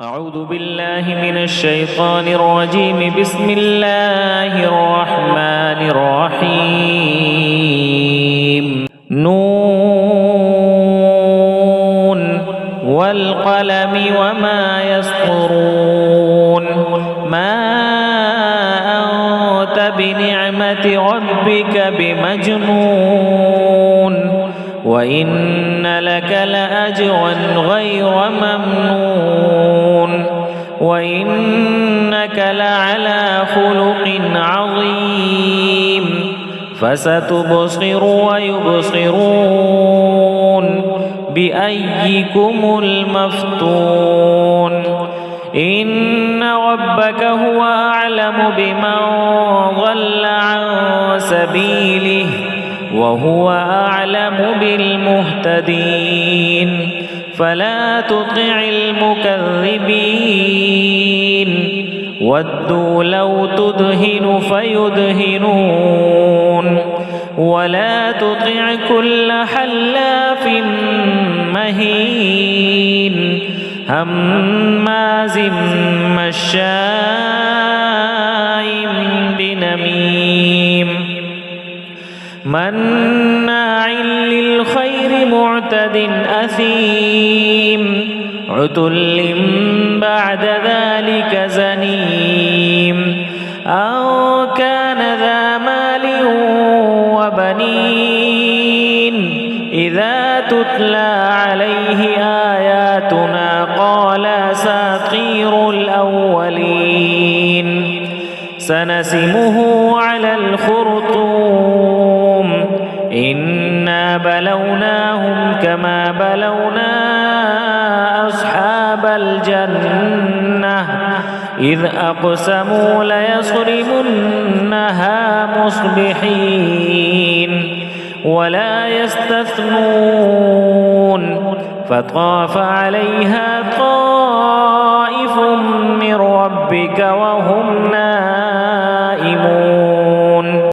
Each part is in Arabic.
أعوذ بالله من الشيطان الرجيم. بسم الله الرحمن الرحيم. نون والقلم وما يسطرون. ما أنت بنعمة ربك بمجنون وإن لك لأجرا غير ممنون وإنك لعلى خلق عظيم. فستبصر ويبصرون بأيكم المفتون. إن ربك هو أعلم بمن ضل عن سبيله وهو أعلم بالمهتدين. فلا تطع المكذبين ودوا لو تدهن فيدهنون ولا تطع كل حلاف مهين هماز مشاء بنميم مناع للخير معتد أثيم عتل بعد ذلك زنيم أن كان ذا مال وبنين إذا تتلى عليه آياتنا قال أساطير الأولين. سنسمه على الخرطوم إنا بلوناهم كما بلونا أصحاب الجنة إذ أقسموا ليصرمنها مصبحين ولا يستثنون فطاف عليها طائف من ربك وهم نائمون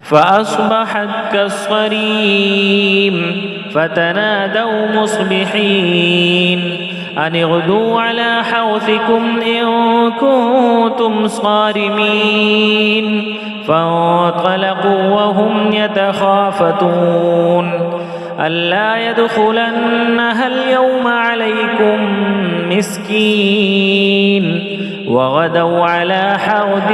فأصبحت كالصريم فتنادوا مصبحين أن اغدوا على حوثكم إن كنتم صارمين. فانطلقوا وهم يتخافتون ألا يدخلنها اليوم عليكم مسكين وغدوا على حرد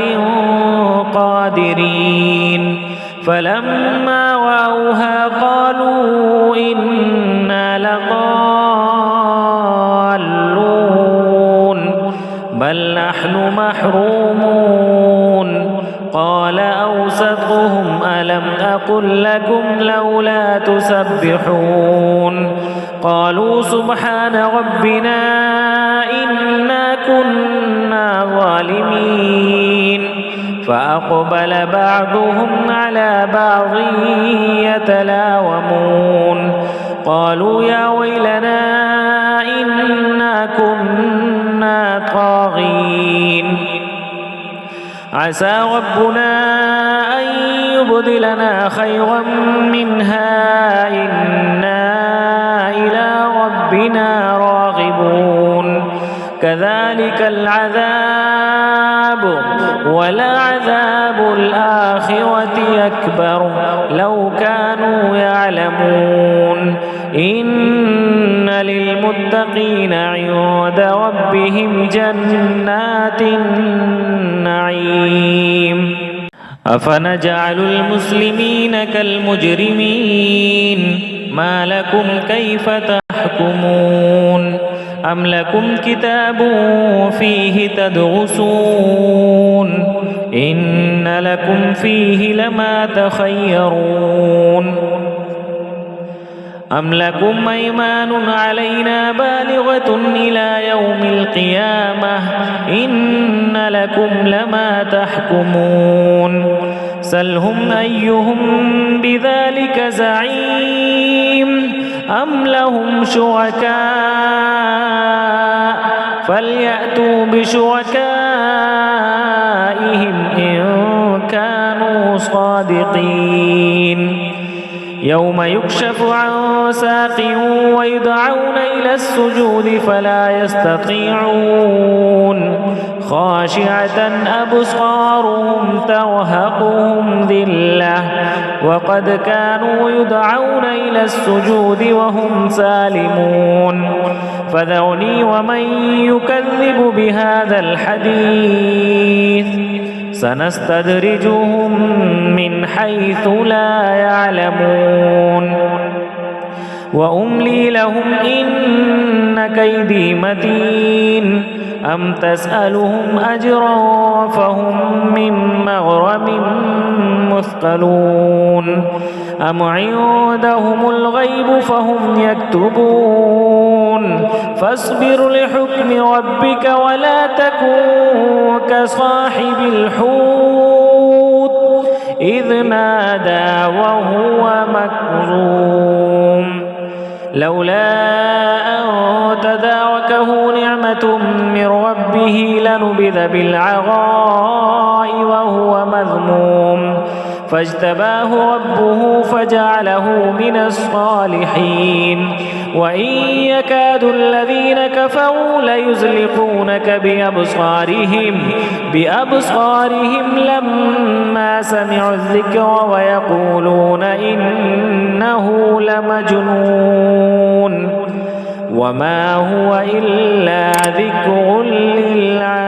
قادرين. فلما رأوها قالوا إنا لضالون بل نحن محرومون. قال أوسطهم ألم أقل لكم لولا تسبحون قالوا سبحان ربنا إنا كنا ظالمين. فأقبل بعضهم على بعض يتلاومون قالوا يا ويلنا إنا كنا طاغين عسى ربنا أن يبدلنا خيرا منها إنا إلى ربنا راغبون. كذلك العذاب ولعذاب الآخرة أكبر لو كانوا يعلمون. إن للمتقين عند ربهم جنات النعيم. أفنجعل المسلمين كالمجرمين ما لكم كيف تحكمون أم لكم كتاب فيه تدرسون إن لكم فيه لما تخيرون أم لكم أيمان علينا بالغة إلى يوم القيامة إن لكم لما تحكمون. سلهم أيهم بذلك زعيم أم لهم شركاء فليأتوا بشركائهم إن كانوا صادقين. يوم يكشف عن ساق ويدعون إلى السجود فلا يستطيعون خاشعة أبصارهم ترهقهم ذلة وقد كانوا يدعون إلى السجود وهم سالمون فذرني ومن يكذب بهذا الحديث سنستدرجهم من حيث لا يعلمون وأملي لهم إن كيدي متين أم تسألهم أجرا فهم من مغرم مثقلون أم عندهم الغيب فهم يكتبون فاصبر لحكم ربك ولا تكن كصاحب الحوت إذ نادى وهو مكظوم لولا أن تداركه نعمة من ربه لنبذ بالعراء وهو مذموم فاجتباه ربه فجعله من الصالحين وإن يكاد الذين كفروا ليزلقونك بأبصارهم لما سمعوا الذكر ويقولون إنه لمجنون وما هو إلا ذكر للعالمين.